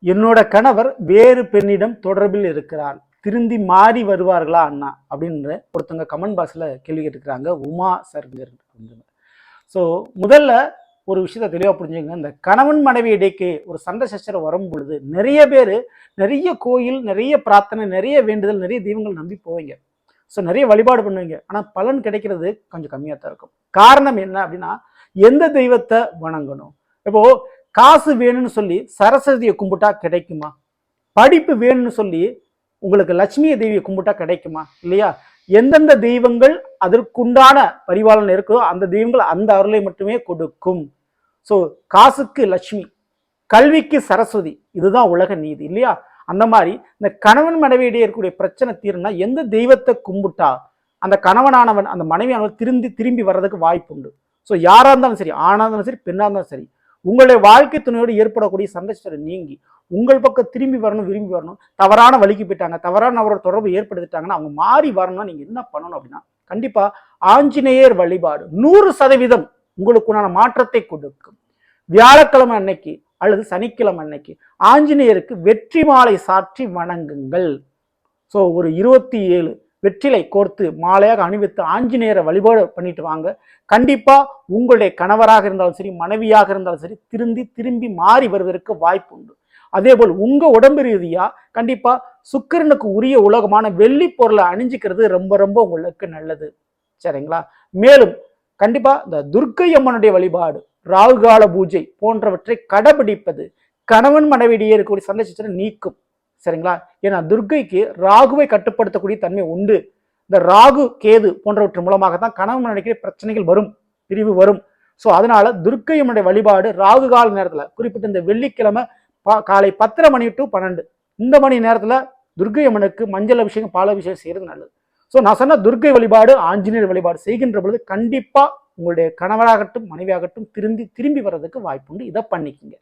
என்னோட கணவர் வேறு பெண்ணிடம் தொடர்பில் இருக்கிறார், திருந்தி மாறி வருவார்களா அண்ணா அப்படின்னு ஒருத்தவங்க கமெண்ட் பாக்ஸில் கேள்வி கேட்டுக்கிறாங்க. உமா சர்கர். ஸோ முதல்ல ஒரு விஷயத்தை தெளிவாக புரிஞ்சுங்க. இந்த கணவன் மனைவி இடைக்கு ஒரு சண்டை சச்சரவு வரும் பொழுது நிறைய பேர் நிறைய கோயில், நிறைய பிரார்த்தனை, நிறைய வேண்டுதல், நிறைய தெய்வங்கள் நம்பி போவீங்க. ஸோ நிறைய வழிபாடு பண்ணுவீங்க. ஆனால் பலன் கிடைக்கிறது கொஞ்சம் கம்மியாக தான் இருக்கும். காரணம் என்ன அப்படின்னா, எந்த தெய்வத்தை வணங்கணும்? இப்போ காசு வேணும்னு சொல்லி சரஸ்வதியை கும்பிட்டா கிடைக்குமா? படிப்பு வேணும்னு சொல்லி உங்களுக்கு லட்சுமிய தேவியை கும்பிட்டா கிடைக்குமா? இல்லையா? எந்தெந்த தெய்வங்கள் அதற்குண்டான பரிபாலனை இருக்கோ அந்த தெய்வங்கள் அந்த அருளை மட்டுமே கொடுக்கும். ஸோ காசுக்கு லட்சுமி, கல்விக்கு சரஸ்வதி, இதுதான் உலக நீதி இல்லையா? அந்த மாதிரி இந்த கணவன் மனைவியிடையே இருக்கக்கூடிய பிரச்சனை தீருனா எந்த தெய்வத்தை கும்பிட்டா அந்த கணவனானவன் அந்த மனைவியானவன் திரும்பி வர்றதுக்கு வாய்ப்பு உண்டு. ஸோ யாரா இருந்தாலும் சரி, ஆணா இருந்தாலும் சரி, பெண்ணா இருந்தாலும் சரி, உங்களுடைய வாழ்க்கை துணையோடு ஏற்படக்கூடிய சண்டை நீங்கி உங்கள் பக்கம் திரும்பி வரணும், விரும்பி வரணும். தவறான வழிக்கு போயிட்டாங்க, தவறான அவரோட தொடர்பு ஏற்படுத்திட்டாங்கன்னா அவங்க மாறி வரணும்னா நீங்க என்ன பண்ணணும் அப்படின்னா, கண்டிப்பா ஆஞ்சநேயர் வழிபாடு 100% உங்களுக்குண்டான மாற்றத்தை கொடுக்கும். வியாழக்கிழமை அன்னைக்கு அல்லது சனிக்கிழமை அன்னைக்கு ஆஞ்சநேயருக்கு வெற்றி மாலை சாற்றி வணங்குங்கள். ஸோ ஒரு 27 வெற்றிலை கோர்த்து மாலையாக அணிவித்து ஆஞ்சநேயரை வழிபாடு பண்ணிட்டு வாங்க. கண்டிப்பா உங்களுடைய கணவராக இருந்தாலும் சரி, மனைவியாக இருந்தாலும் சரி, திரும்பி மாறி வருவதற்கு வாய்ப்பு உண்டு. அதே போல் உங்க உடம்பு ரீதியா கண்டிப்பா சுக்கிரனுக்கு உரிய உலகமான வெள்ளி பொருளை அணிஞ்சிக்கிறது ரொம்ப ரொம்ப உங்களுக்கு நல்லது. சரிங்களா? மேலும் கண்டிப்பா இந்த துர்க்கை அம்மனுடைய வழிபாடு, ராகுகால பூஜை போன்றவற்றை கடைபிடிப்பது கணவன் மனைவியிடையே இருக்கக்கூடிய சண்டை சச்சரவை நீக்கும். சரிங்களா? ஏன்னா துர்க்கைக்கு ராகுவை கட்டுப்படுத்தக்கூடிய தன்மை உண்டு. இந்த ராகு கேது போன்றவற்றின் மூலமாக தான் கணவன் மனைவிக்கு பிரச்சனைகள் வரும், பிரிவு வரும். ஸோ அதனால துர்க்கை அம்மனுடைய வழிபாடு ராகு கால நேரத்தில், குறிப்பிட்ட இந்த வெள்ளிக்கிழமை காலை 10:30 மணி to 12 இந்த மணி நேரத்தில் துர்க்கை அம்மனுக்கு மஞ்சள் அபிஷேகம், பால் அபிஷேகம் செய்யறது நல்லது. ஸோ நான் சொன்ன துர்க்கை வழிபாடு, ஆஞ்சநேயர் வழிபாடு செய்கின்ற பொழுது கண்டிப்பா உங்களுடைய கணவராகட்டும் மனைவியாகட்டும் திரும்பி வர்றதுக்கு வாய்ப்பு உண்டு. இதை பண்ணிக்கங்க.